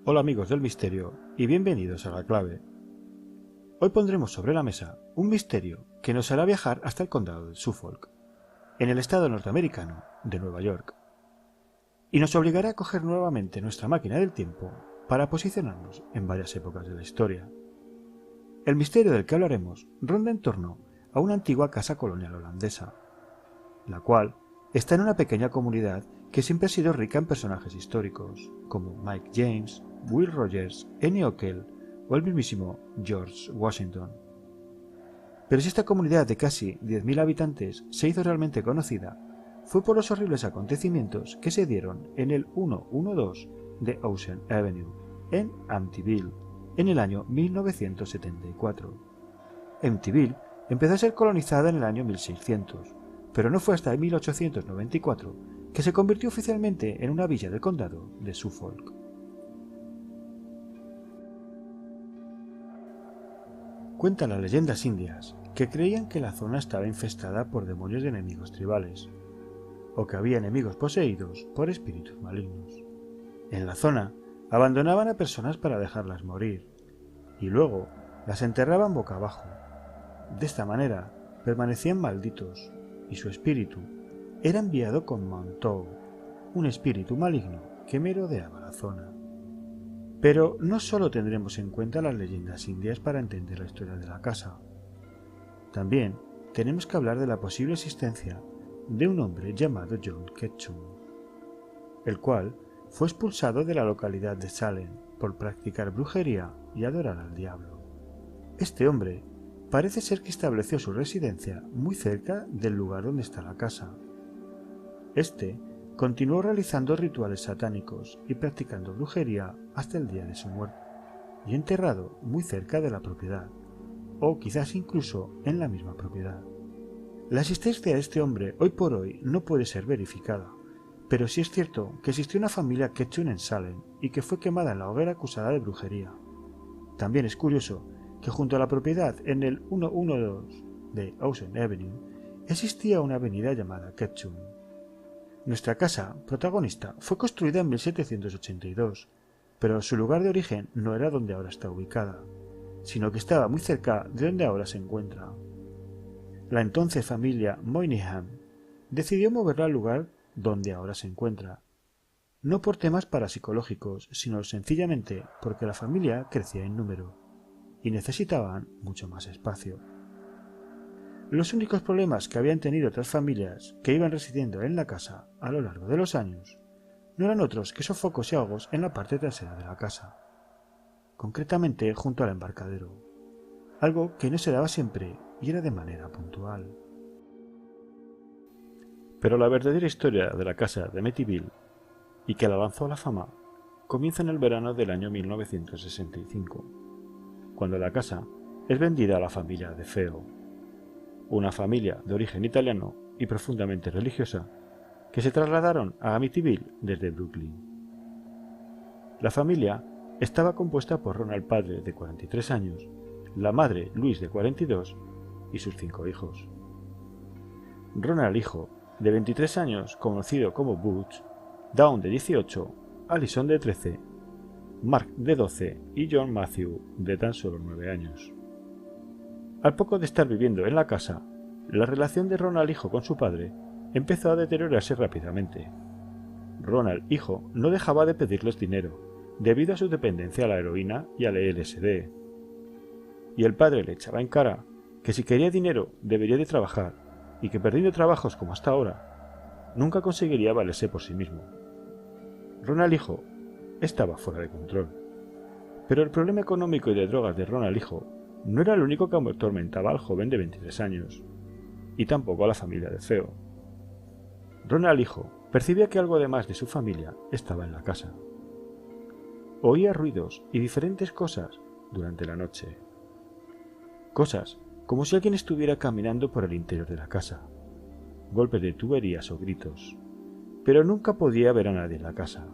Hola amigos del misterio y bienvenidos a La Clave. Hoy pondremos sobre la mesa un misterio que nos hará viajar hasta el condado de Suffolk, en el estado norteamericano de Nueva York, y nos obligará a coger nuevamente nuestra máquina del tiempo para posicionarnos en varias épocas de la historia. El misterio del que hablaremos ronda en torno a una antigua casa colonial holandesa, la cual está en una pequeña comunidad que siempre ha sido rica en personajes históricos, como Mike James, Will Rogers, Annie Ockel o el mismísimo George Washington. Pero si esta comunidad de casi 10.000 habitantes se hizo realmente conocida, fue por los horribles acontecimientos que se dieron en el 112 de Ocean Avenue, en Amityville, en el año 1974. Amityville empezó a ser colonizada en el año 1600, pero no fue hasta 1894 que se convirtió oficialmente en una villa del condado de Suffolk. Cuentan las leyendas indias que creían que la zona estaba infestada por demonios de enemigos tribales, o que había enemigos poseídos por espíritus malignos. En la zona abandonaban a personas para dejarlas morir, y luego las enterraban boca abajo. De esta manera permanecían malditos, y su espíritu era enviado con Montauk, un espíritu maligno que merodeaba la zona. Pero no solo tendremos en cuenta las leyendas indias para entender la historia de la casa. También tenemos que hablar de la posible existencia de un hombre llamado John Ketchum, el cual fue expulsado de la localidad de Salem por practicar brujería y adorar al diablo. Este hombre parece ser que estableció su residencia muy cerca del lugar donde está la casa. Este continuó realizando rituales satánicos y practicando brujería hasta el día de su muerte, y enterrado muy cerca de la propiedad, o quizás incluso en la misma propiedad. La existencia de este hombre hoy por hoy no puede ser verificada, pero sí es cierto que existió una familia Ketchum en Salem y que fue quemada en la hoguera acusada de brujería. También es curioso que junto a la propiedad en el 112 de Ocean Avenue existía una avenida llamada Ketchum. Nuestra casa protagonista fue construida en 1782, pero su lugar de origen no era donde ahora está ubicada, sino que estaba muy cerca de donde ahora se encuentra. La entonces familia Moynihan decidió moverla al lugar donde ahora se encuentra, no por temas parapsicológicos, sino sencillamente porque la familia crecía en número y necesitaban mucho más espacio. Los únicos problemas que habían tenido otras familias que iban residiendo en la casa a lo largo de los años no eran otros que sofocos y ahogos en la parte trasera de la casa, concretamente junto al embarcadero, algo que no se daba siempre y era de manera puntual. Pero la verdadera historia de la casa de Amityville, y que la lanzó a la fama, comienza en el verano del año 1965, cuando la casa es vendida a la familia de Feo, una familia de origen italiano y profundamente religiosa que se trasladaron a Amityville desde Brooklyn. La familia estaba compuesta por Ronald padre de 43 años, la madre Louise de 42 y sus 5 hijos. Ronald hijo de 23 años conocido como Butch, Dawn de 18, Allison de 13, Mark de 12 y John Matthew de tan solo 9 años. Al poco de estar viviendo en la casa, la relación de Ronald hijo con su padre empezó a deteriorarse rápidamente. Ronald hijo no dejaba de pedirles dinero, debido a su dependencia a la heroína y al LSD. Y el padre le echaba en cara que si quería dinero debería de trabajar, y que perdiendo trabajos como hasta ahora, nunca conseguiría valerse por sí mismo. Ronald hijo estaba fuera de control. Pero el problema económico y de drogas de Ronald hijo no era el único que atormentaba al joven de 23 años, y tampoco a la familia de Feo. Ronald hijo percibía que algo de más de su familia estaba en la casa. Oía ruidos y diferentes cosas durante la noche. Cosas como si alguien estuviera caminando por el interior de la casa, golpes de tuberías o gritos, pero nunca podía ver a nadie en la casa.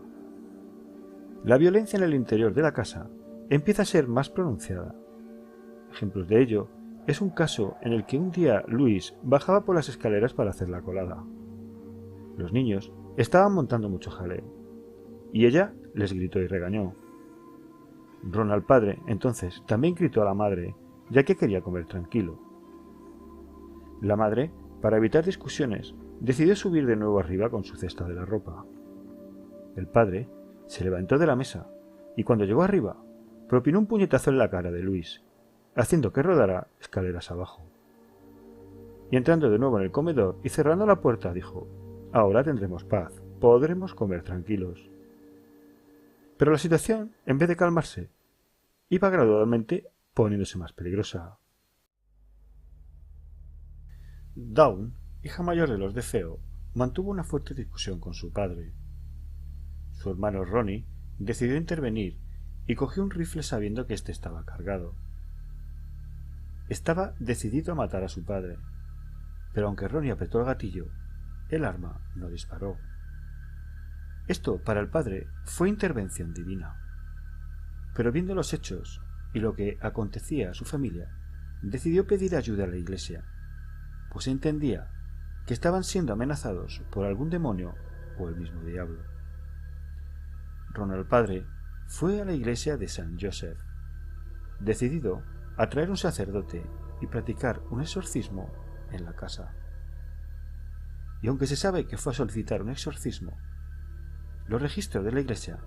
La violencia en el interior de la casa empieza a ser más pronunciada. Ejemplos de ello es un caso en el que un día Luis bajaba por las escaleras para hacer la colada. Los niños estaban montando mucho jaleo, y ella les gritó y regañó. Ronald padre, entonces, también gritó a la madre, ya que quería comer tranquilo. La madre, para evitar discusiones, decidió subir de nuevo arriba con su cesta de la ropa. El padre se levantó de la mesa y cuando llegó arriba, propinó un puñetazo en la cara de Luis, haciendo que rodara escaleras abajo. Y entrando de nuevo en el comedor y cerrando la puerta, dijo: «Ahora tendremos paz, podremos comer tranquilos». Pero la situación, en vez de calmarse, iba gradualmente poniéndose más peligrosa. Dawn, hija mayor de los de Theo, mantuvo una fuerte discusión con su padre. Su hermano Ronnie decidió intervenir y cogió un rifle sabiendo que éste estaba cargado. Estaba decidido a matar a su padre, pero aunque Ronnie apretó el gatillo, el arma no disparó. Esto, para el padre, fue intervención divina. Pero viendo los hechos y lo que acontecía a su familia, decidió pedir ayuda a la iglesia, pues entendía que estaban siendo amenazados por algún demonio o el mismo diablo. Ronald padre fue a la iglesia de San Joseph, decidido a traer un sacerdote y practicar un exorcismo en la casa. Y aunque se sabe que fue a solicitar un exorcismo, los registros de la iglesia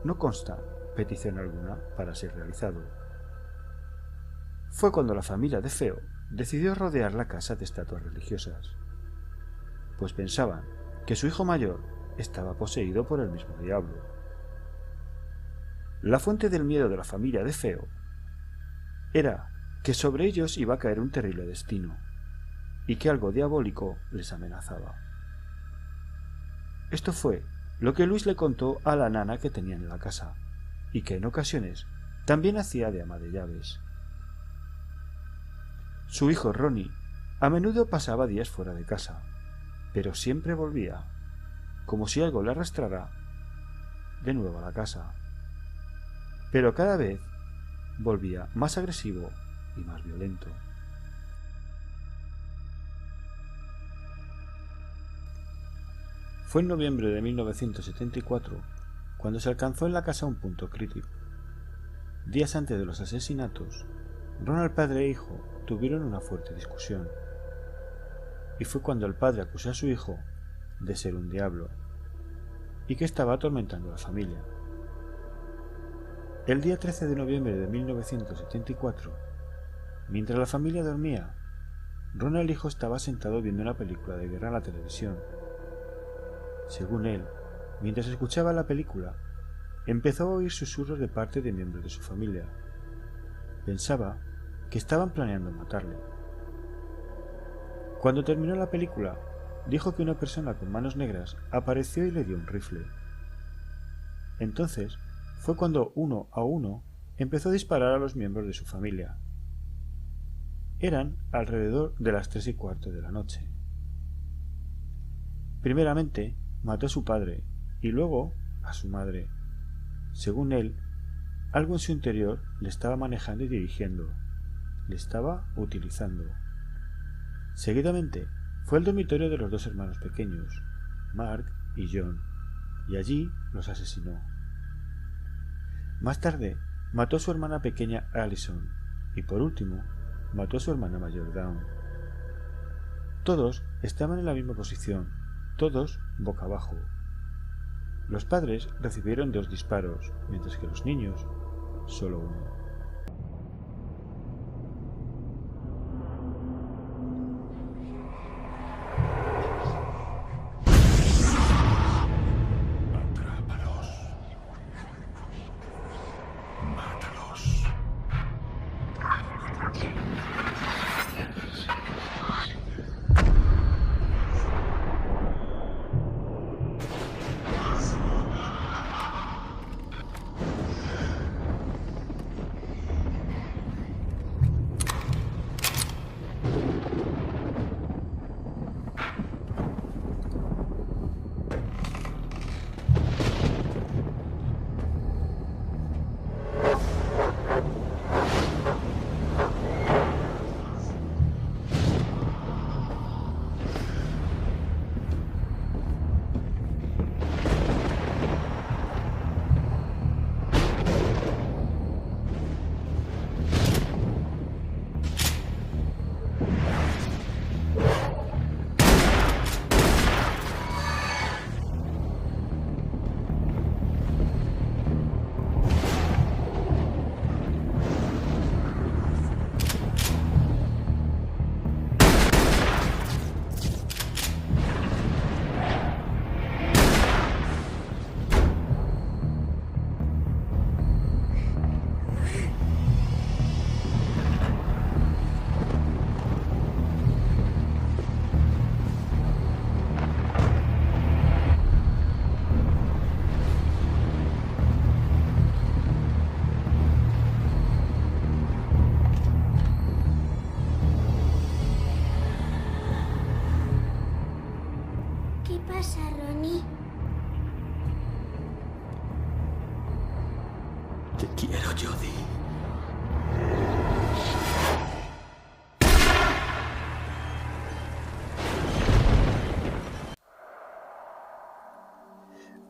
no consta petición alguna para ser realizado. Fue cuando la familia de Theo decidió rodear la casa de estatuas religiosas, pues pensaban que su hijo mayor estaba poseído por el mismo diablo. La fuente del miedo de la familia de Theo era que sobre ellos iba a caer un terrible destino y que algo diabólico les amenazaba. Esto fue lo que Luis le contó a la nana que tenía en la casa y que en ocasiones también hacía de ama de llaves. Su hijo Ronnie a menudo pasaba días fuera de casa, pero siempre volvía, como si algo le arrastrara de nuevo a la casa. Pero cada vez volvía más agresivo y más violento. Fue en noviembre de 1974 cuando se alcanzó en la casa un punto crítico. Días antes de los asesinatos, Ronald padre e hijo tuvieron una fuerte discusión, y fue cuando el padre acusó a su hijo de ser un diablo y que estaba atormentando a la familia. El día 13 de noviembre de 1974, mientras la familia dormía, Ronald hijo estaba sentado viendo una película de guerra en la televisión. Según él, mientras escuchaba la película, empezó a oír susurros de parte de miembros de su familia. Pensaba que estaban planeando matarle. Cuando terminó la película, dijo que una persona con manos negras apareció y le dio un rifle. Entonces fue cuando uno a uno empezó a disparar a los miembros de su familia. Eran alrededor de las 3:15 de la noche. Primeramente mató a su padre y luego a su madre. Según él, algo en su interior le estaba manejando y dirigiendo, le estaba utilizando. Seguidamente fue al dormitorio de los dos hermanos pequeños, Mark y John, y allí los asesinó. Más tarde mató a su hermana pequeña Allison y por último mató a su hermana mayor Dawn. Todos estaban en la misma posición, todos boca abajo. Los padres recibieron 2 disparos, mientras que los niños solo uno. Te quiero, Jodie.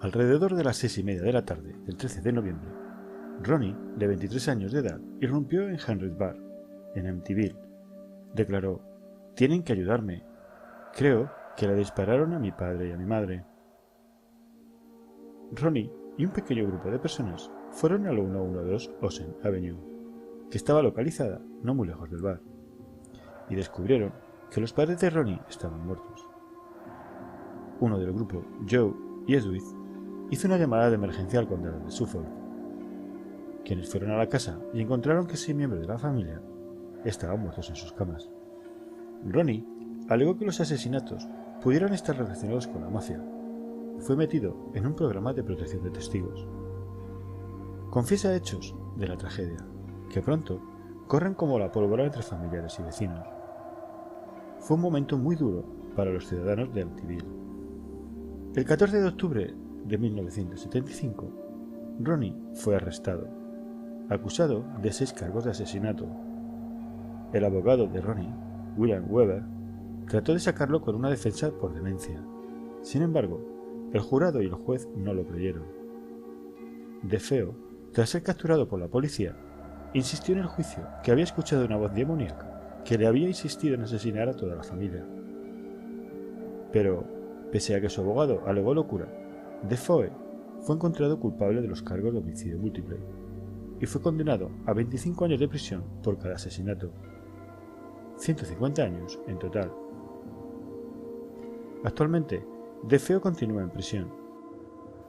Alrededor de las 6:30 de la tarde del 13 de noviembre, Ronnie, de 23 años de edad, irrumpió en Henry's Bar, en Amityville. Declaró: «Tienen que ayudarme. Creo que le dispararon a mi padre y a mi madre». Ronnie y un pequeño grupo de personas fueron a la 112 Ocean Avenue, que estaba localizada no muy lejos del bar, y descubrieron que los padres de Ronnie estaban muertos. Uno del grupo, Joe y Edwith, hizo una llamada de emergencia al condado de Suffolk, quienes fueron a la casa y encontraron que 6 miembros de la familia estaban muertos en sus camas. Ronnie alegó que los asesinatos pudieran estar relacionados con la mafia y fue metido en un programa de protección de testigos. Confiesa hechos de la tragedia, que pronto corren como la pólvora entre familiares y vecinos. Fue un momento muy duro para los ciudadanos de Amityville. El 14 de octubre de 1975, Ronnie fue arrestado, acusado de 6 cargos de asesinato. El abogado de Ronnie, William Weber, trató de sacarlo con una defensa por demencia. Sin embargo, el jurado y el juez no lo creyeron. DeFeo, tras ser capturado por la policía, insistió en el juicio que había escuchado una voz demoníaca que le había insistido en asesinar a toda la familia. Pero, pese a que su abogado alegó locura, DeFeo fue encontrado culpable de los cargos de homicidio múltiple y fue condenado a 25 años de prisión por cada asesinato. 150 años en total. Actualmente, DeFeo continúa en prisión.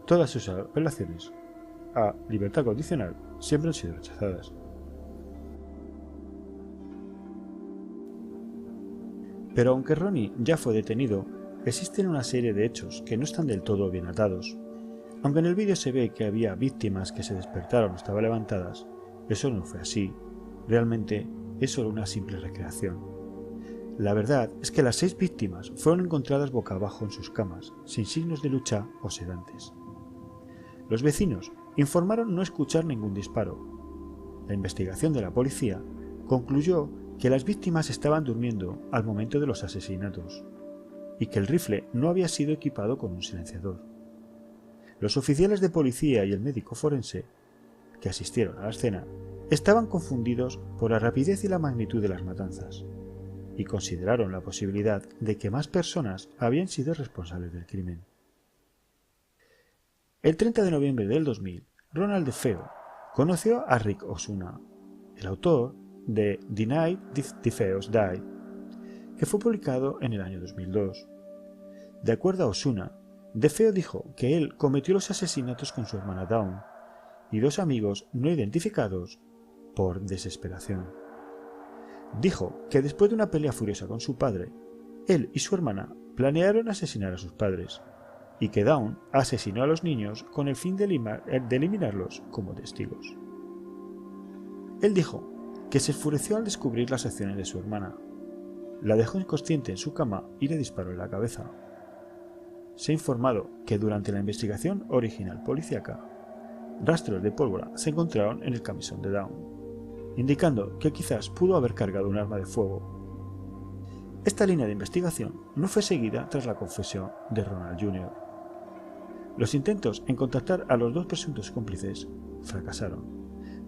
Todas sus apelaciones a libertad condicional siempre han sido rechazadas. Pero aunque Ronnie ya fue detenido, existen una serie de hechos que no están del todo bien atados. Aunque en el vídeo se ve que había víctimas que se despertaron o estaban levantadas, eso no fue así. Realmente es solo una simple recreación. La verdad es que las 6 víctimas fueron encontradas boca abajo en sus camas, sin signos de lucha o sedantes. Los vecinos informaron no escuchar ningún disparo. La investigación de la policía concluyó que las víctimas estaban durmiendo al momento de los asesinatos y que el rifle no había sido equipado con un silenciador. Los oficiales de policía y el médico forense que asistieron a la escena estaban confundidos por la rapidez y la magnitud de las matanzas y consideraron la posibilidad de que más personas habían sido responsables del crimen. El 30 de noviembre del 2000, Ronald DeFeo conoció a Rick Osuna, el autor de The Night DeFeos Died, que fue publicado en el año 2002. De acuerdo a Osuna, DeFeo dijo que él cometió los asesinatos con su hermana Dawn y 2 amigos no identificados por desesperación. Dijo que después de una pelea furiosa con su padre, él y su hermana planearon asesinar a sus padres, y que Dawn asesinó a los niños con el fin de eliminarlos como testigos. Él dijo que se enfureció al descubrir las acciones de su hermana, la dejó inconsciente en su cama y le disparó en la cabeza. Se ha informado que durante la investigación original policíaca, rastros de pólvora se encontraron en el camisón de Dawn, indicando que quizás pudo haber cargado un arma de fuego. Esta línea de investigación no fue seguida tras la confesión de Ronald Jr. Los intentos en contactar a los 2 presuntos cómplices fracasaron,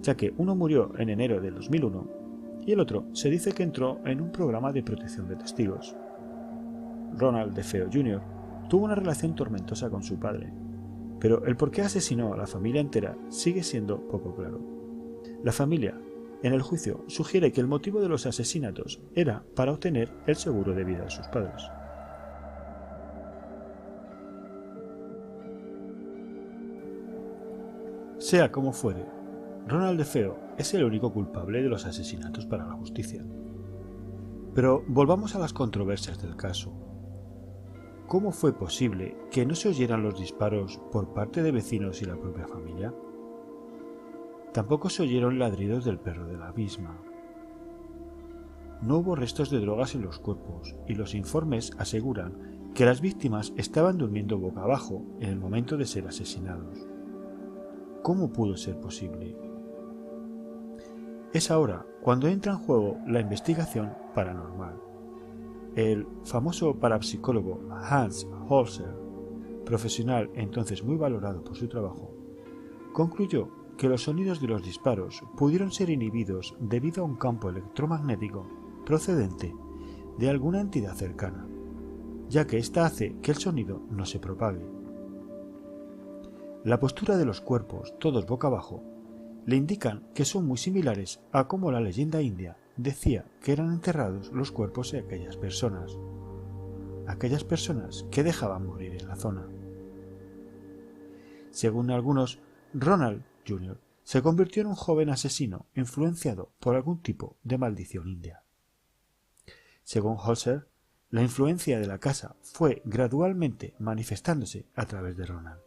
ya que uno murió en enero del 2001 y el otro se dice que entró en un programa de protección de testigos. Ronald DeFeo Jr. tuvo una relación tormentosa con su padre, pero el por qué asesinó a la familia entera sigue siendo poco claro. La familia, en el juicio, sugiere que el motivo de los asesinatos era para obtener el seguro de vida de sus padres. Sea como fuere, Ronald DeFeo es el único culpable de los asesinatos para la justicia. Pero volvamos a las controversias del caso. ¿Cómo fue posible que no se oyeran los disparos por parte de vecinos y la propia familia? Tampoco se oyeron ladridos del perro de la misma. No hubo restos de drogas en los cuerpos y los informes aseguran que las víctimas estaban durmiendo boca abajo en el momento de ser asesinados. ¿Cómo pudo ser posible? Es ahora cuando entra en juego la investigación paranormal. El famoso parapsicólogo Hans Holzer, profesional entonces muy valorado por su trabajo, concluyó que los sonidos de los disparos pudieron ser inhibidos debido a un campo electromagnético procedente de alguna entidad cercana, ya que ésta hace que el sonido no se propague. La postura de los cuerpos, todos boca abajo, le indican que son muy similares a cómo la leyenda india decía que eran enterrados los cuerpos de aquellas personas que dejaban morir en la zona. Según algunos, Ronald Jr. se convirtió en un joven asesino influenciado por algún tipo de maldición india. Según Holzer, la influencia de la casa fue gradualmente manifestándose a través de Ronald.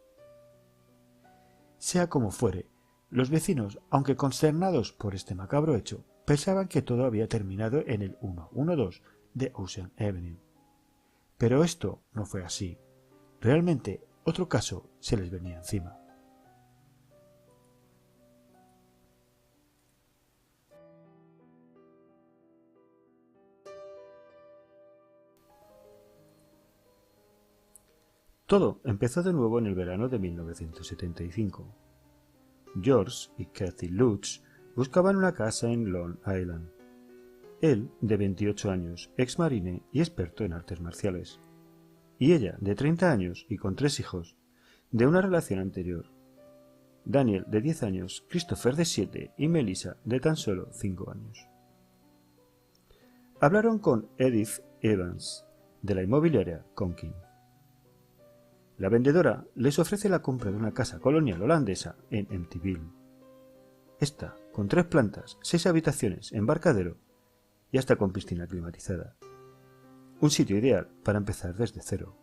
Sea como fuere, los vecinos, aunque consternados por este macabro hecho, pensaban que todo había terminado en el 112 de Ocean Avenue. Pero esto no fue así. Realmente, otro caso se les venía encima. Todo empezó de nuevo en el verano de 1975. George y Kathy Lutz buscaban una casa en Long Island. Él, de 28 años, ex marine y experto en artes marciales. Y ella, de 30 años y con 3 hijos, de una relación anterior. Daniel, de 10 años, Christopher, de 7 y Melissa, de tan solo 5 años. Hablaron con Edith Evans, de la inmobiliaria Conkin. La vendedora les ofrece la compra de una casa colonial holandesa en Amityville. Esta, con 3 plantas, 6 habitaciones, embarcadero y hasta con piscina climatizada. Un sitio ideal para empezar desde cero.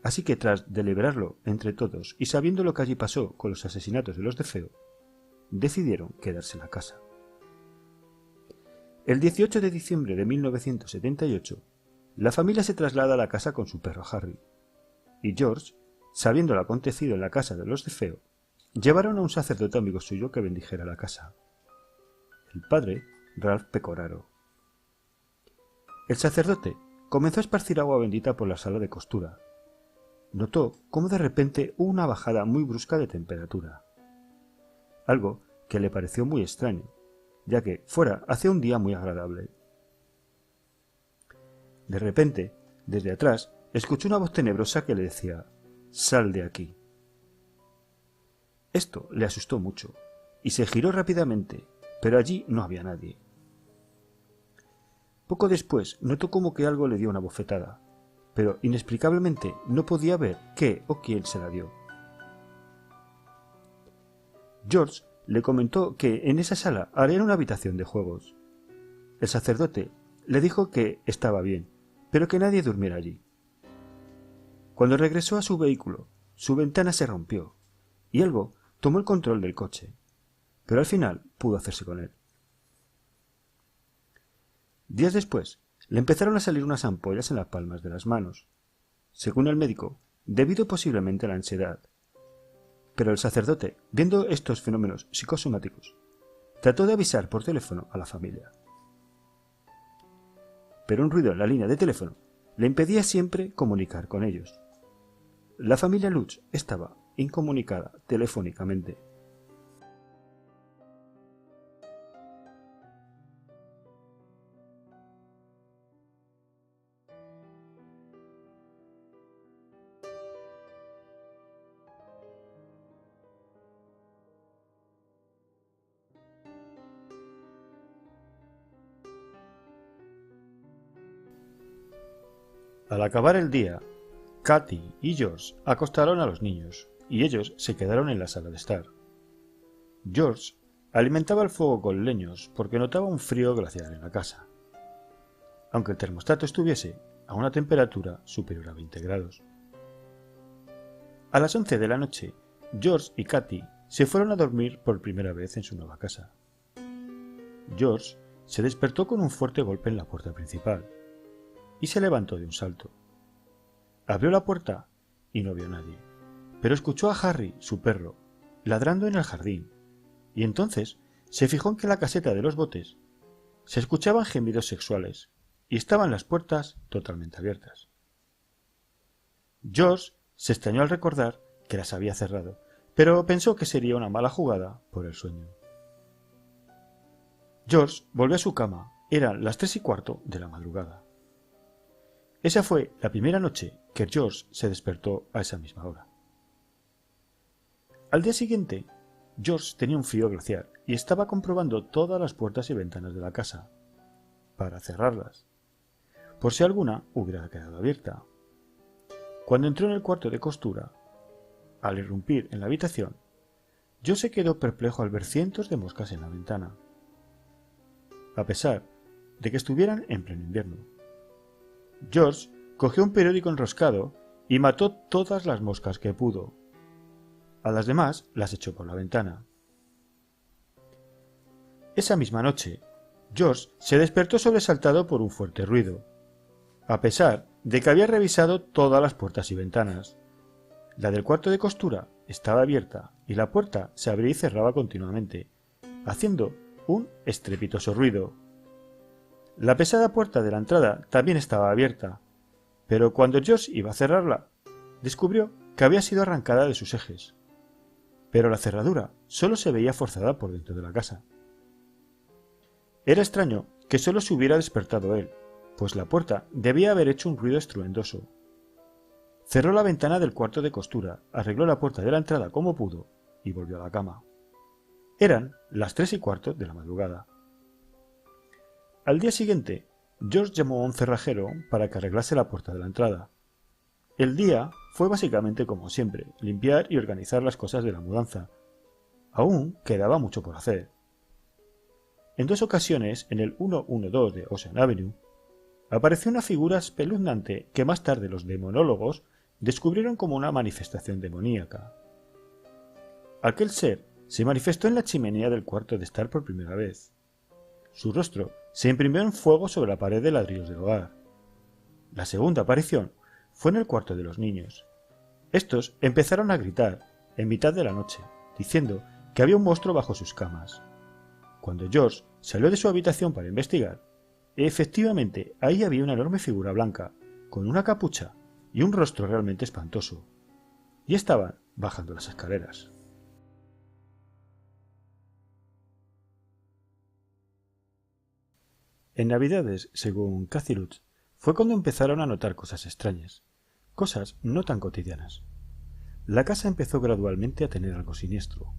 Así que tras deliberarlo entre todos y sabiendo lo que allí pasó con los asesinatos de los DeFeo, decidieron quedarse en la casa. El 18 de diciembre de 1978, la familia se traslada a la casa con su perro Harry, y George, sabiendo lo acontecido en la casa de los DeFeo, llevaron a un sacerdote amigo suyo que bendijera la casa. El padre, Ralph Pecoraro. El sacerdote comenzó a esparcir agua bendita por la sala de costura. Notó cómo de repente hubo una bajada muy brusca de temperatura. Algo que le pareció muy extraño, ya que fuera hacía un día muy agradable. De repente, desde atrás, escuchó una voz tenebrosa que le decía: «Sal de aquí». Esto le asustó mucho, y se giró rápidamente, pero allí no había nadie. Poco después notó como que algo le dio una bofetada, pero inexplicablemente no podía ver qué o quién se la dio. George le comentó que en esa sala harían una habitación de juegos. El sacerdote le dijo que estaba bien, pero que nadie durmiera allí. Cuando regresó a su vehículo, su ventana se rompió, y algo tomó el control del coche, pero al final pudo hacerse con él. Días después, le empezaron a salir unas ampollas en las palmas de las manos, según el médico, debido posiblemente a la ansiedad. Pero el sacerdote, viendo estos fenómenos psicosomáticos, trató de avisar por teléfono a la familia. Pero un ruido en la línea de teléfono le impedía siempre comunicar con ellos. La familia Lutz estaba incomunicada telefónicamente. Al acabar el día, Kathy y George acostaron a los niños, y ellos se quedaron en la sala de estar. George alimentaba el fuego con leños porque notaba un frío glacial en la casa, aunque el termostato estuviese a una temperatura superior a 20 grados. A las 11 de la noche, George y Kathy se fueron a dormir por primera vez en su nueva casa. George se despertó con un fuerte golpe en la puerta principal y se levantó de un salto. Abrió la puerta y no vio a nadie, pero escuchó a Harry, su perro, ladrando en el jardín, y entonces se fijó en que en la caseta de los botes se escuchaban gemidos sexuales y estaban las puertas totalmente abiertas. George se extrañó al recordar que las había cerrado, pero pensó que sería una mala jugada por el sueño. George volvió a su cama. Eran las 3:15 de la madrugada. Esa fue la primera noche que George se despertó a esa misma hora. Al día siguiente, George tenía un frío glacial y estaba comprobando todas las puertas y ventanas de la casa para cerrarlas, por si alguna hubiera quedado abierta. Cuando entró en el cuarto de costura, al irrumpir en la habitación, George se quedó perplejo al ver cientos de moscas en la ventana, a pesar de que estuvieran en pleno invierno. George cogió un periódico enroscado y mató todas las moscas que pudo. A las demás las echó por la ventana. Esa misma noche, George se despertó sobresaltado por un fuerte ruido, a pesar de que había revisado todas las puertas y ventanas. La del cuarto de costura estaba abierta y la puerta se abría y cerraba continuamente, haciendo un estrepitoso ruido. La pesada puerta de la entrada también estaba abierta, pero cuando George iba a cerrarla, descubrió que había sido arrancada de sus ejes. Pero la cerradura solo se veía forzada por dentro de la casa. Era extraño que solo se hubiera despertado él, pues la puerta debía haber hecho un ruido estruendoso. Cerró la ventana del cuarto de costura, arregló la puerta de la entrada como pudo y volvió a la cama. Eran las 3:15 de la madrugada. Al día siguiente, George llamó a un cerrajero para que arreglase la puerta de la entrada. El día fue básicamente como siempre, limpiar y organizar las cosas de la mudanza. Aún quedaba mucho por hacer. En 2 ocasiones, en el 112 de Ocean Avenue, apareció una figura espeluznante que más tarde los demonólogos descubrieron como una manifestación demoníaca. Aquel ser se manifestó en la chimenea del cuarto de estar por primera vez. Su rostro se imprimió en fuego sobre la pared de ladrillos del hogar. La segunda aparición fue en el cuarto de los niños. Estos empezaron a gritar en mitad de la noche, diciendo que había un monstruo bajo sus camas. Cuando George salió de su habitación para investigar, efectivamente ahí había una enorme figura blanca, con una capucha y un rostro realmente espantoso, y estaban bajando las escaleras. En Navidades, según Kathy Lutz, fue cuando empezaron a notar cosas extrañas, cosas no tan cotidianas. La casa empezó gradualmente a tener algo siniestro.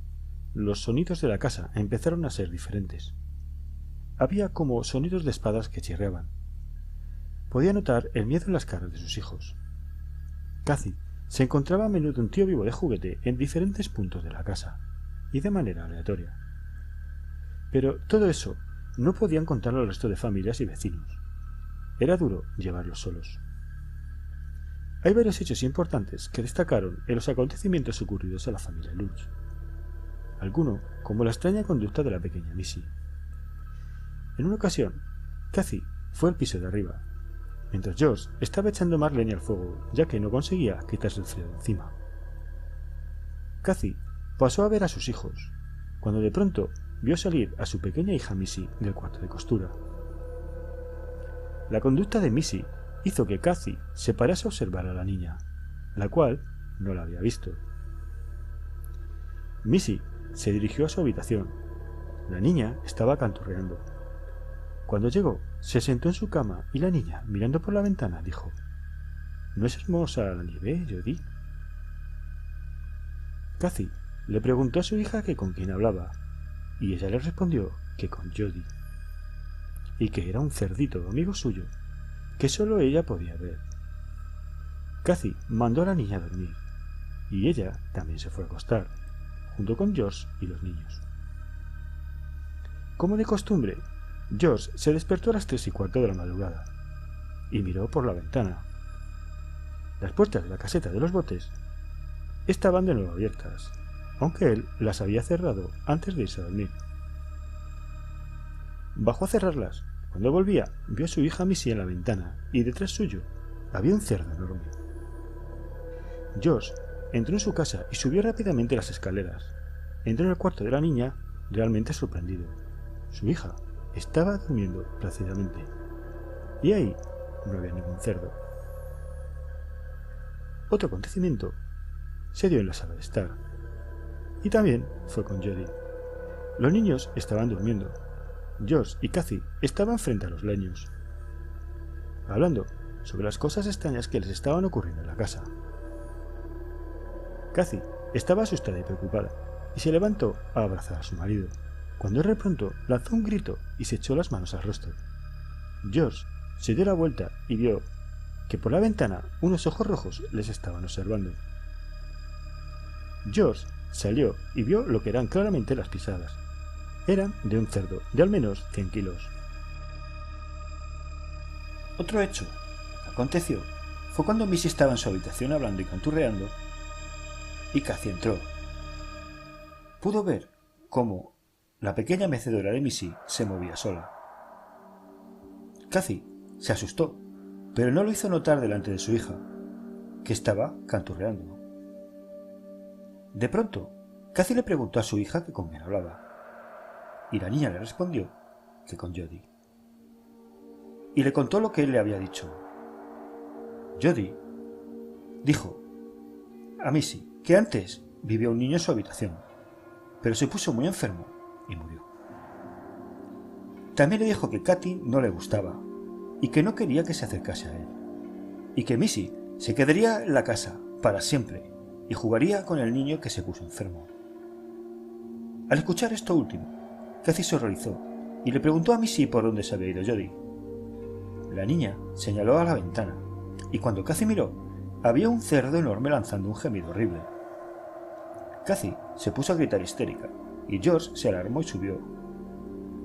Los sonidos de la casa empezaron a ser diferentes. Había como sonidos de espadas que chirriaban. Podía notar el miedo en las caras de sus hijos. Kathy se encontraba a menudo un tío vivo de juguete en diferentes puntos de la casa, y de manera aleatoria. Pero todo eso no podían contarlo al resto de familias y vecinos. Era duro llevarlos solos. Hay varios hechos importantes que destacaron en los acontecimientos ocurridos a la familia Lutz. Alguno como la extraña conducta de la pequeña Missy. En una ocasión, Kathy fue al piso de arriba, mientras George estaba echando más leña al fuego, ya que no conseguía quitarse el frío de encima. Kathy pasó a ver a sus hijos, cuando de pronto vio salir a su pequeña hija Missy del cuarto de costura. La conducta de Missy hizo que Kathy se parase a observar a la niña, la cual no la había visto. Missy se dirigió a su habitación. La niña estaba canturreando. Cuando llegó, se sentó en su cama y la niña, mirando por la ventana, dijo: ¿No es hermosa la nieve, Jody? Kathy le preguntó a su hija que con quién hablaba, y ella le respondió que con Jody, y que era un cerdito amigo suyo, que solo ella podía ver. Kathy mandó a la niña a dormir, y ella también se fue a acostar, junto con George y los niños. Como de costumbre, George se despertó a las 3:15 de la madrugada, y miró por la ventana. Las puertas de la caseta de los botes estaban de nuevo abiertas, aunque él las había cerrado antes de irse a dormir. Bajó a cerrarlas. Cuando volvía, vio a su hija Missy en la ventana, y detrás suyo había un cerdo enorme. George entró en su casa y subió rápidamente las escaleras. Entró en el cuarto de la niña realmente sorprendido. Su hija estaba durmiendo plácidamente, y ahí no había ningún cerdo. Otro acontecimiento se dio en la sala de estar, y también fue con Jody. Los niños estaban durmiendo. George y Cathy estaban frente a los leños, hablando sobre las cosas extrañas que les estaban ocurriendo en la casa. Cathy estaba asustada y preocupada, y se levantó a abrazar a su marido, cuando de pronto lanzó un grito y se echó las manos al rostro. George se dio la vuelta y vio que por la ventana unos ojos rojos les estaban observando. George salió y vio lo que eran claramente las pisadas. Eran de un cerdo de al menos 100 kilos. Otro hecho que aconteció fue cuando Missy estaba en su habitación hablando y canturreando, y Cathy entró. Pudo ver cómo la pequeña mecedora de Missy se movía sola. Cathy se asustó, pero no lo hizo notar delante de su hija, que estaba canturreando. De pronto, Cathy le preguntó a su hija que con quién hablaba, y la niña le respondió que con Jody. Y le contó lo que él le había dicho. Jody dijo a Missy que antes vivía un niño en su habitación, pero se puso muy enfermo y murió. También le dijo que Cathy no le gustaba y que no quería que se acercase a él, y que Missy se quedaría en la casa para siempre y jugaría con el niño que se puso enfermo. Al escuchar esto último, Cathy se horrorizó y le preguntó a Missy por dónde se había ido Jody. La niña señaló a la ventana, y cuando Cathy miró, había un cerdo enorme lanzando un gemido horrible. Cathy se puso a gritar histérica, y George se alarmó y subió.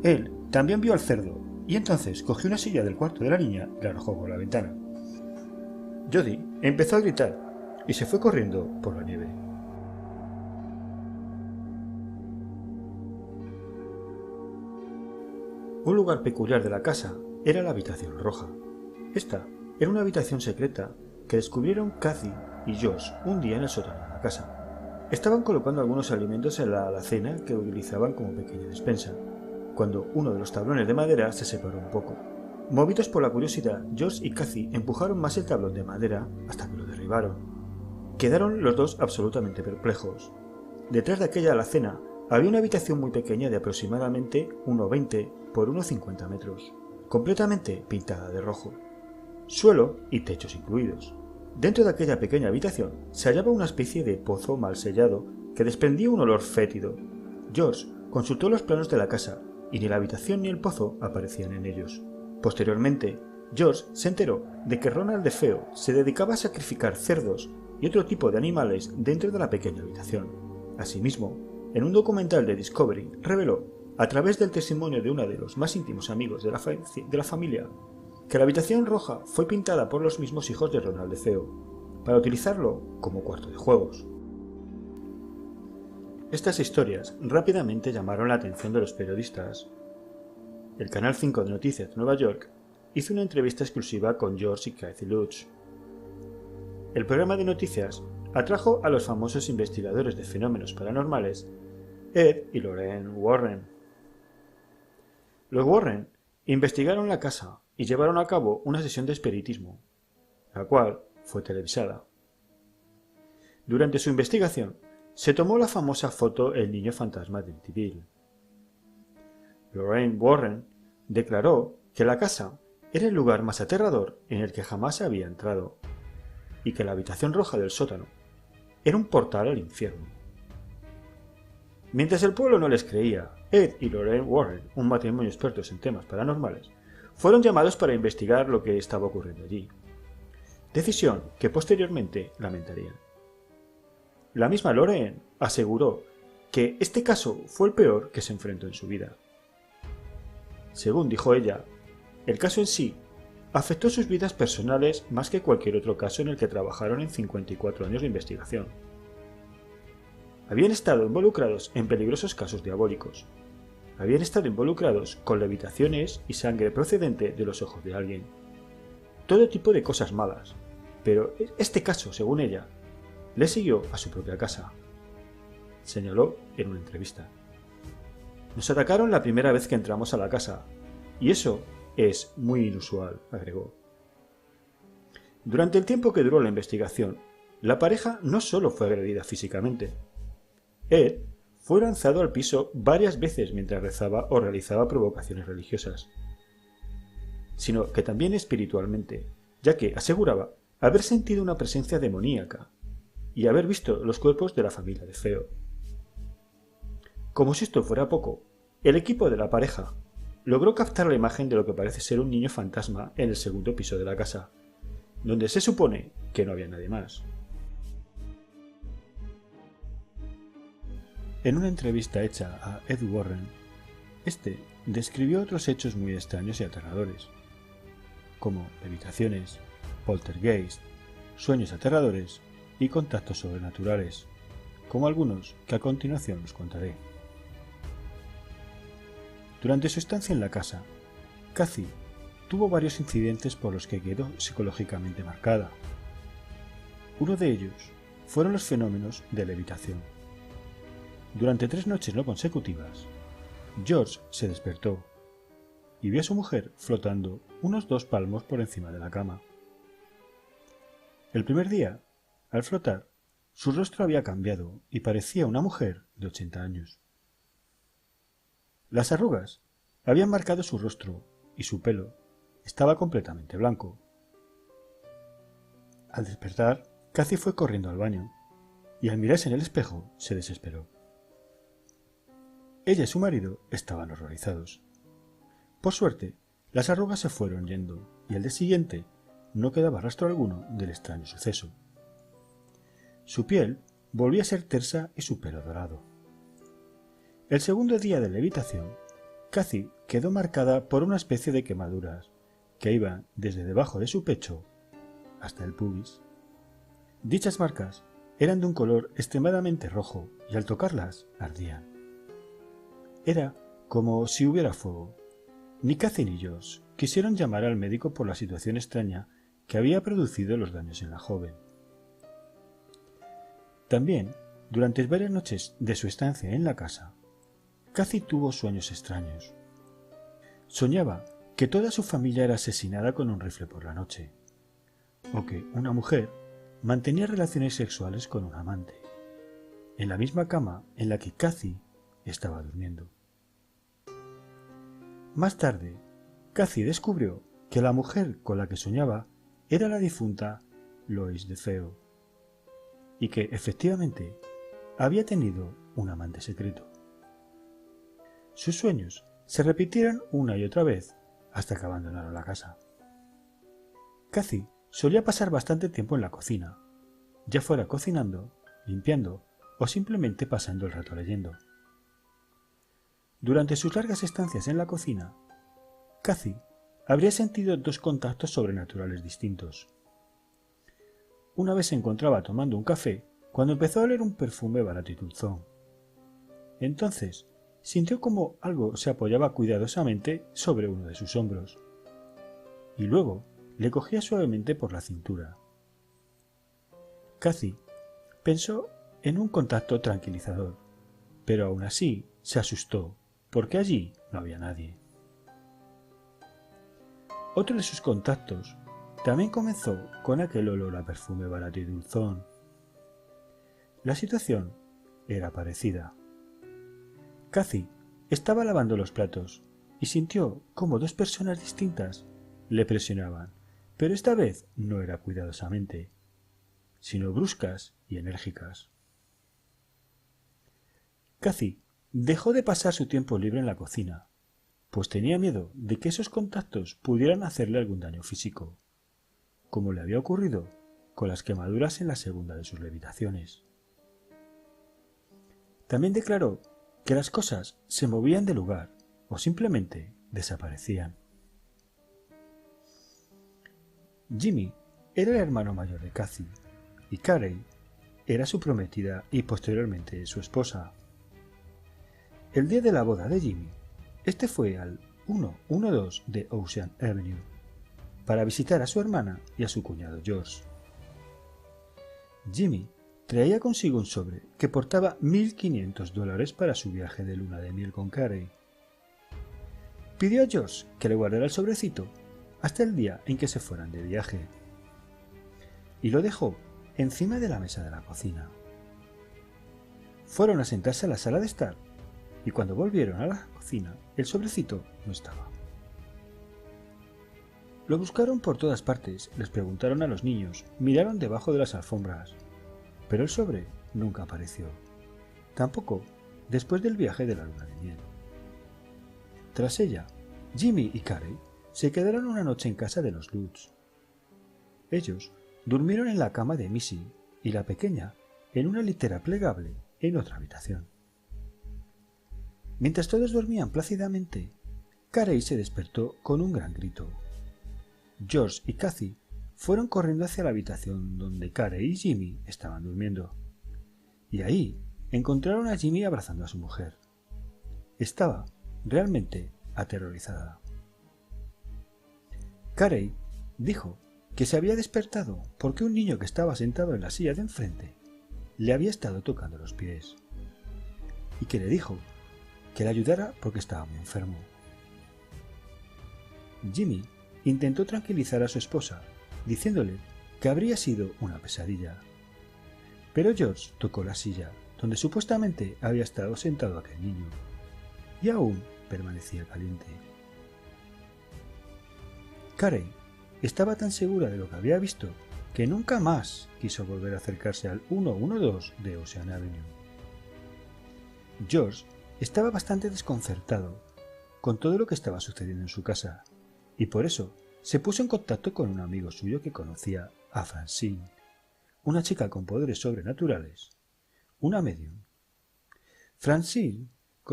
Él también vio al cerdo, y entonces cogió una silla del cuarto de la niña y la arrojó por la ventana. Jody empezó a gritar y se fue corriendo por la nieve. Un lugar peculiar de la casa era la habitación roja. Esta era una habitación secreta que descubrieron Cathy y George un día en el sótano de la casa. Estaban colocando algunos alimentos en la alacena que utilizaban como pequeña despensa, cuando uno de los tablones de madera se separó un poco. Movidos por la curiosidad, George y Cathy empujaron más el tablón de madera hasta que lo derribaron. Quedaron los dos absolutamente perplejos. Detrás de aquella alacena había una habitación muy pequeña de aproximadamente 1,20 por 1,50 metros, completamente pintada de rojo, suelo y techos incluidos. Dentro de aquella pequeña habitación se hallaba una especie de pozo mal sellado que desprendía un olor fétido. George consultó los planos de la casa y ni la habitación ni el pozo aparecían en ellos. Posteriormente, George se enteró de que Ronald DeFeo se dedicaba a sacrificar cerdos y otro tipo de animales dentro de la pequeña habitación. Asimismo, en un documental de Discovery reveló, a través del testimonio de uno de los más íntimos amigos de la familia, que la habitación roja fue pintada por los mismos hijos de Ronald DeFeo, para utilizarlo como cuarto de juegos. Estas historias rápidamente llamaron la atención de los periodistas. El Canal 5 de Noticias de Nueva York hizo una entrevista exclusiva con George y Cathy Lutz. El programa de noticias atrajo a los famosos investigadores de fenómenos paranormales Ed y Lorraine Warren. Los Warren investigaron la casa y llevaron a cabo una sesión de espiritismo, la cual fue televisada. Durante su investigación, se tomó la famosa foto El niño fantasma de Amityville. Lorraine Warren declaró que la casa era el lugar más aterrador en el que jamás había entrado, y que la habitación roja del sótano era un portal al infierno. Mientras el pueblo no les creía, Ed y Lorraine Warren, un matrimonio expertos en temas paranormales, fueron llamados para investigar lo que estaba ocurriendo allí, decisión que posteriormente lamentarían. La misma Lorraine aseguró que este caso fue el peor que se enfrentó en su vida. Según dijo ella, el caso en sí afectó sus vidas personales más que cualquier otro caso en el que trabajaron en 54 años de investigación. Habían estado involucrados en peligrosos casos diabólicos. Habían estado involucrados con levitaciones y sangre procedente de los ojos de alguien. Todo tipo de cosas malas. Pero este caso, según ella, le siguió a su propia casa, señaló en una entrevista. Nos atacaron la primera vez que entramos a la casa, y eso es muy inusual, agregó. Durante el tiempo que duró la investigación, la pareja no solo fue agredida físicamente. Ed fue lanzado al piso varias veces mientras rezaba o realizaba provocaciones religiosas, sino que también espiritualmente, ya que aseguraba haber sentido una presencia demoníaca y haber visto los cuerpos de la familia de Theo. Como si esto fuera poco, el equipo de la pareja logró captar la imagen de lo que parece ser un niño fantasma en el segundo piso de la casa, donde se supone que no había nadie más. En una entrevista hecha a Ed Warren, este describió otros hechos muy extraños y aterradores, como levitaciones, poltergeist, sueños aterradores y contactos sobrenaturales, como algunos que a continuación os contaré. Durante su estancia en la casa, Kathy tuvo varios incidentes por los que quedó psicológicamente marcada. Uno de ellos fueron los fenómenos de levitación. Durante 3 noches no consecutivas, George se despertó y vio a su mujer flotando unos 2 palmos por encima de la cama. El primer día, al flotar, su rostro había cambiado y parecía una mujer de 80 años. Las arrugas habían marcado su rostro y su pelo estaba completamente blanco. Al despertar, Kathy fue corriendo al baño y al mirarse en el espejo se desesperó. Ella y su marido estaban horrorizados. Por suerte, las arrugas se fueron yendo y al día siguiente no quedaba rastro alguno del extraño suceso. Su piel volvía a ser tersa y su pelo dorado. El segundo día de levitación, Kathy quedó marcada por una especie de quemaduras que iban desde debajo de su pecho hasta el pubis. Dichas marcas eran de un color extremadamente rojo y al tocarlas ardían. Era como si hubiera fuego. Ni Kathy ni Josh quisieron llamar al médico por la situación extraña que había producido los daños en la joven. También, durante varias noches de su estancia en la casa, Kathy tuvo sueños extraños. Soñaba que toda su familia era asesinada con un rifle por la noche, o que una mujer mantenía relaciones sexuales con un amante, en la misma cama en la que Kathy estaba durmiendo. Más tarde, Kathy descubrió que la mujer con la que soñaba era la difunta Lois DeFeo, y que efectivamente había tenido un amante secreto. Sus sueños se repitieron una y otra vez hasta que abandonaron la casa. Kathy solía pasar bastante tiempo en la cocina, ya fuera cocinando, limpiando o simplemente pasando el rato leyendo. Durante sus largas estancias en la cocina, Kathy habría sentido 2 contactos sobrenaturales distintos. Una vez se encontraba tomando un café cuando empezó a oler un perfume barato y dulzón. Entonces sintió como algo se apoyaba cuidadosamente sobre uno de sus hombros, y luego le cogía suavemente por la cintura. Kathy pensó en un contacto tranquilizador, pero aún así se asustó porque allí no había nadie. Otro de sus contactos también comenzó con aquel olor a perfume barato y dulzón. La situación era parecida. Kathy estaba lavando los platos y sintió como 2 personas distintas le presionaban, pero esta vez no era cuidadosamente, sino bruscas y enérgicas. Kathy dejó de pasar su tiempo libre en la cocina, pues tenía miedo de que esos contactos pudieran hacerle algún daño físico, como le había ocurrido con las quemaduras en la segunda de sus levitaciones. También declaró que las cosas se movían de lugar o simplemente desaparecían. Jimmy era el hermano mayor de Kathy y Carey era su prometida y posteriormente su esposa. El día de la boda de Jimmy, este fue al 112 de Ocean Avenue para visitar a su hermana y a su cuñado George. Jimmy Traía consigo un sobre que portaba $1.500 para su viaje de luna de miel con Carey. Pidió a George que le guardara el sobrecito hasta el día en que se fueran de viaje, y lo dejó encima de la mesa de la cocina. Fueron a sentarse a la sala de estar, y cuando volvieron a la cocina, el sobrecito no estaba. Lo buscaron por todas partes, les preguntaron a los niños, miraron debajo de las alfombras, pero el sobre nunca apareció, tampoco después del viaje de la luna de miel. Tras ella, Jimmy y Carey se quedaron una noche en casa de los Lutz. Ellos durmieron en la cama de Missy y la pequeña en una litera plegable en otra habitación. Mientras todos dormían plácidamente, Carey se despertó con un gran grito. George y Cathy fueron corriendo hacia la habitación donde Carey y Jimmy estaban durmiendo, y ahí encontraron a Jimmy abrazando a su mujer. Estaba realmente aterrorizada. Carey dijo que se había despertado porque un niño que estaba sentado en la silla de enfrente le había estado tocando los pies, y que le dijo que le ayudara porque estaba muy enfermo. Jimmy intentó tranquilizar a su esposa, diciéndole que habría sido una pesadilla, pero George tocó la silla donde supuestamente había estado sentado aquel niño, y aún permanecía caliente. Carey estaba tan segura de lo que había visto que nunca más quiso volver a acercarse al 112 de Ocean Avenue. George estaba bastante desconcertado con todo lo que estaba sucediendo en su casa, y por eso se puso en contacto con un amigo suyo que conocía a Francine, una chica con poderes sobrenaturales, una medium. Francine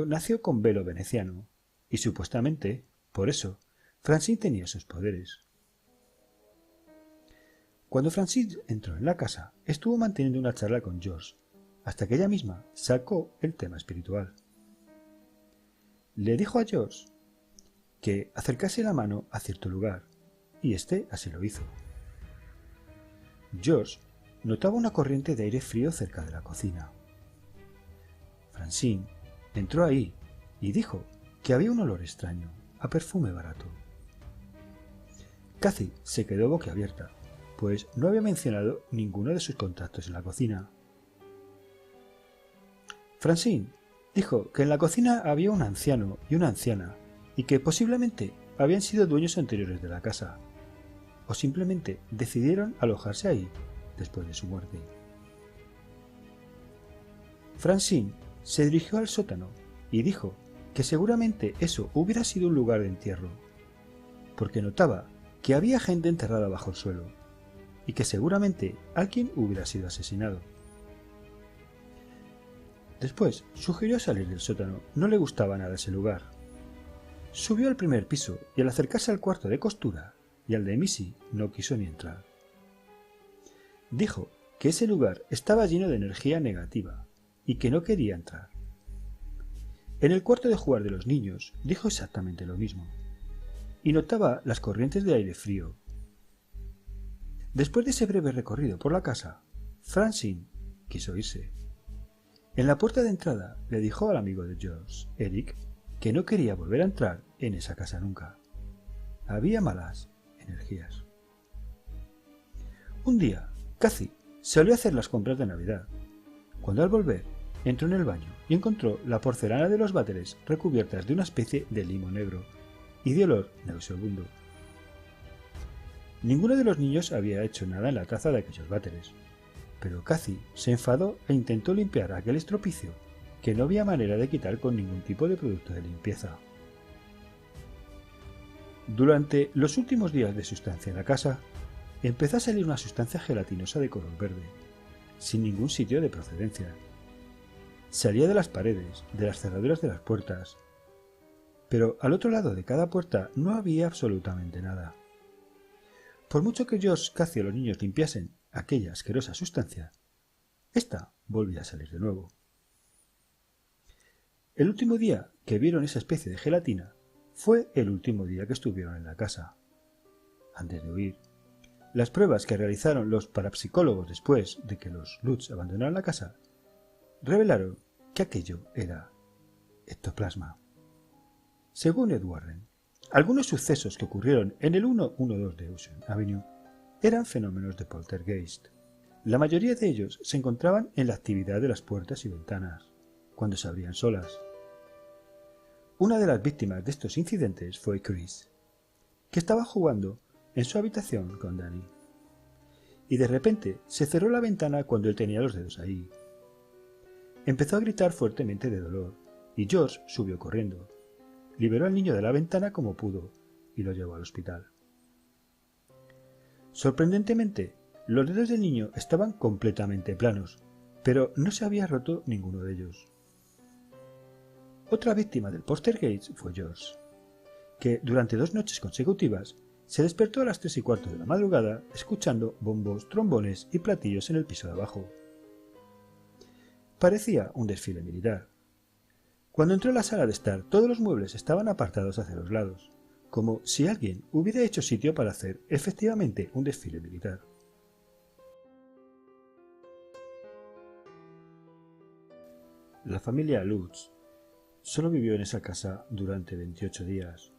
nació con velo veneciano, y supuestamente, por eso, Francine tenía sus poderes. Cuando Francine entró en la casa, estuvo manteniendo una charla con George, hasta que ella misma sacó el tema espiritual. Le dijo a George que acercase la mano a cierto lugar, y éste así lo hizo. George notaba una corriente de aire frío cerca de la cocina. Francine entró ahí y dijo que había un olor extraño, a perfume barato. Cathy se quedó boquiabierta, pues no había mencionado ninguno de sus contactos en la cocina. Francine dijo que en la cocina había un anciano y una anciana, y que posiblemente habían sido dueños anteriores de la casa, o simplemente decidieron alojarse ahí después de su muerte. Francine se dirigió al sótano y dijo que seguramente eso hubiera sido un lugar de entierro, porque notaba que había gente enterrada bajo el suelo, y que seguramente alguien hubiera sido asesinado. Después sugirió salir del sótano, no le gustaba nada ese lugar. Subió al primer piso y al acercarse al cuarto de costura y al de Missy no quiso ni entrar. Dijo que ese lugar estaba lleno de energía negativa y que no quería entrar. En el cuarto de jugar de los niños dijo exactamente lo mismo, y notaba las corrientes de aire frío. Después de ese breve recorrido por la casa, Francine quiso irse. En la puerta de entrada le dijo al amigo de George, Eric, que no quería volver a entrar en esa casa nunca. Había malas energías. Un día, Cathy salió a hacer las compras de Navidad. Cuando al volver, entró en el baño y encontró la porcelana de los váteres recubiertas de una especie de limo negro y de olor nauseabundo. Ninguno de los niños había hecho nada en la taza de aquellos váteres, pero Cathy se enfadó e intentó limpiar aquel estropicio que no había manera de quitar con ningún tipo de producto de limpieza. Durante los últimos días de su estancia en la casa, empezó a salir una sustancia gelatinosa de color verde, sin ningún sitio de procedencia. Salía de las paredes, de las cerraduras de las puertas, pero al otro lado de cada puerta no había absolutamente nada. Por mucho que George, Cathy y los niños limpiasen aquella asquerosa sustancia, ésta volvía a salir de nuevo. El último día que vieron esa especie de gelatina fue el último día que estuvieron en la casa. Antes de huir, Las pruebas que realizaron los parapsicólogos después de que los Lutz abandonaran la casa revelaron que aquello era ectoplasma. Según Ed Warren, algunos sucesos que ocurrieron en el 112 de Ocean Avenue eran fenómenos de poltergeist. La mayoría de ellos se encontraban en la actividad de las puertas y ventanas, cuando se abrían solas. Una de las víctimas de estos incidentes fue Chris, que estaba jugando en su habitación con Danny, y de repente se cerró la ventana cuando él tenía los dedos ahí. Empezó a gritar fuertemente de dolor, y George subió corriendo, liberó al niño de la ventana como pudo y lo llevó al hospital. Sorprendentemente, los dedos del niño estaban completamente planos, pero no se había roto ninguno de ellos. Otra víctima del poltergeist fue George, que durante 2 noches consecutivas se despertó a las 3:15 de la madrugada escuchando bombos, trombones y platillos en el piso de abajo. Parecía un desfile militar. Cuando entró a la sala de estar, todos los muebles estaban apartados hacia los lados, como si alguien hubiera hecho sitio para hacer efectivamente un desfile militar. La familia Lutz solo vivió en esa casa durante 28 días,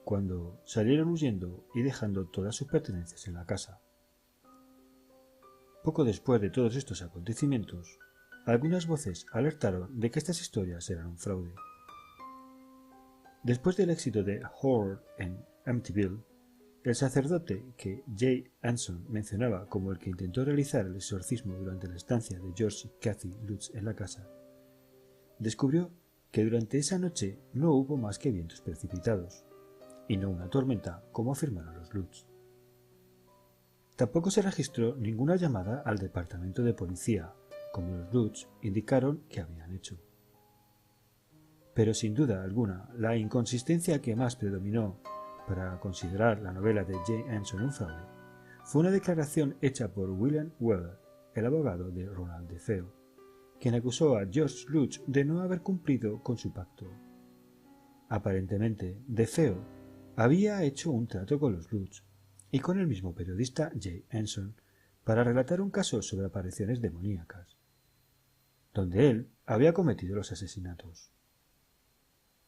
cuando salieron huyendo y dejando todas sus pertenencias en la casa. Poco después de todos estos acontecimientos, algunas voces alertaron de que estas historias eran un fraude. Después del éxito de Horror en Amityville, el sacerdote que Jay Anson mencionaba como el que intentó realizar el exorcismo durante la estancia de George y Kathy Lutz en la casa, descubrió que durante esa noche no hubo más que vientos precipitados, y no una tormenta, como afirmaron los Lutz. Tampoco se registró ninguna llamada al departamento de policía, como los Lutz indicaron que habían hecho. Pero sin duda alguna, la inconsistencia que más predominó para considerar la novela de Jay Anson un fraude fue una declaración hecha por William Weber, el abogado de Ronald DeFeo, quien acusó a George Lutz de no haber cumplido con su pacto. Aparentemente, DeFeo había hecho un trato con los Lutz y con el mismo periodista Jay Anson para relatar un caso sobre apariciones demoníacas, donde él había cometido los asesinatos.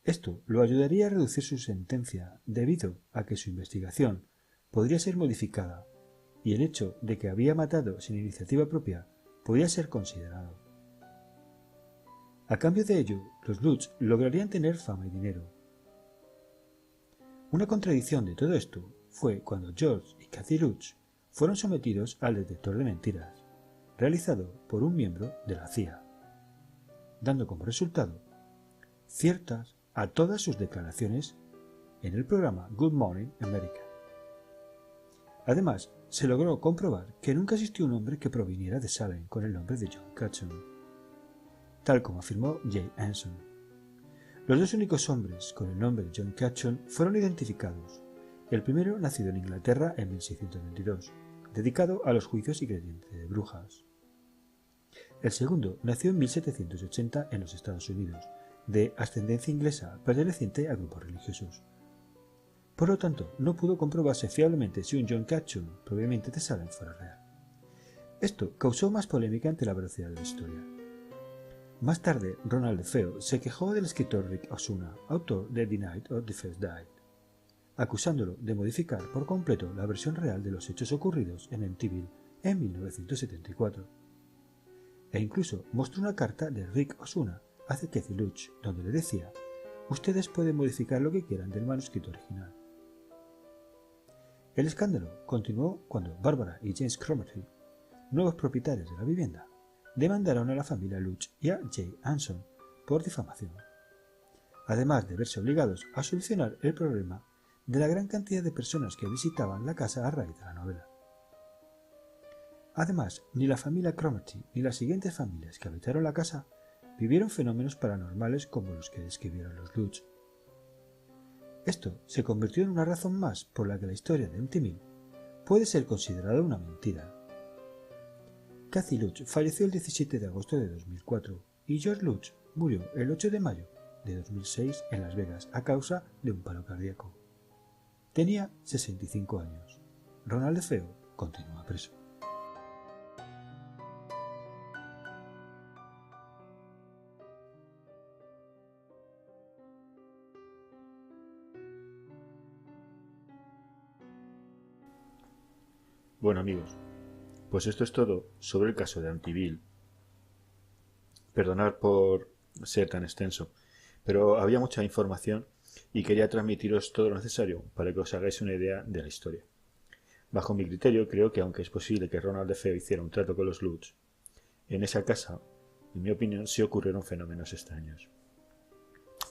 Esto lo ayudaría a reducir su sentencia debido a que su investigación podría ser modificada y el hecho de que había matado sin iniciativa propia podía ser considerado. A cambio de ello, los Lutz lograrían tener fama y dinero. Una contradicción de todo esto fue cuando George y Kathy Lutz fueron sometidos al detector de mentiras, realizado por un miembro de la CIA, dando como resultado ciertas a todas sus declaraciones en el programa Good Morning America. Además, se logró comprobar que nunca existió un hombre que proviniera de Salem con el nombre de John Catchon, tal como afirmó Jay Anson. Los 2 únicos hombres con el nombre de John Catchon fueron identificados. El primero nacido en Inglaterra en 1622, dedicado a los juicios y creyente de brujas. El segundo nació en 1780 en los Estados Unidos, de ascendencia inglesa perteneciente a grupos religiosos. Por lo tanto, no pudo comprobarse fiablemente si un John Catchon propiamente de Salem fuera real. Esto causó más polémica ante la veracidad de la historia. Más tarde, Ronald DeFeo se quejó del escritor Rick Osuna, autor de The Night of the First Died, acusándolo de modificar por completo la versión real de los hechos ocurridos en Amityville en 1974. E incluso mostró una carta de Rick Osuna hacia Kathy Lutz, donde le decía: ustedes pueden modificar lo que quieran del manuscrito original. El escándalo continuó cuando Barbara y James Cromarty, nuevos propietarios de la vivienda, demandaron a la familia Lutz y a Jay Anson por difamación, además de verse obligados a solucionar el problema de la gran cantidad de personas que visitaban la casa a raíz de la novela. Además, ni la familia Cromarty ni las siguientes familias que habitaron la casa vivieron fenómenos paranormales como los que describieron los Lutz. Esto se convirtió en una razón más por la que la historia de Amityville puede ser considerada una mentira. Kathy Lutz falleció el 17 de agosto de 2004 y George Lutz murió el 8 de mayo de 2006 en Las Vegas a causa de un paro cardíaco. Tenía 65 años. Ronald DeFeo continúa preso. Bueno amigos, pues esto es todo sobre el caso de Amityville. Perdonad por ser tan extenso, pero había mucha información y quería transmitiros todo lo necesario para que os hagáis una idea de la historia. Bajo mi criterio, creo que aunque es posible que Ronald DeFeo hiciera un trato con los Lutz, en esa casa, en mi opinión, sí ocurrieron fenómenos extraños.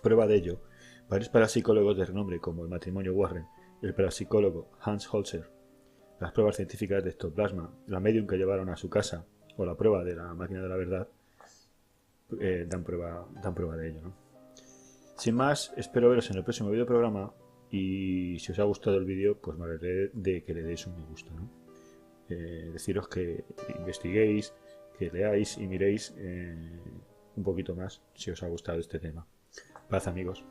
Prueba de ello, varios parapsicólogos de renombre como el matrimonio Warren, el parapsicólogo Hans Holzer, las pruebas científicas de ectoplasma, la medium que llevaron a su casa o la prueba de la máquina de la verdad, dan prueba de ello, ¿no? Sin más, espero veros en el próximo videoprograma y si os ha gustado el vídeo, pues me alegraré de que le deis un me gusta, ¿no? Deciros que investiguéis, que leáis y miréis un poquito más si os ha gustado este tema. Paz amigos.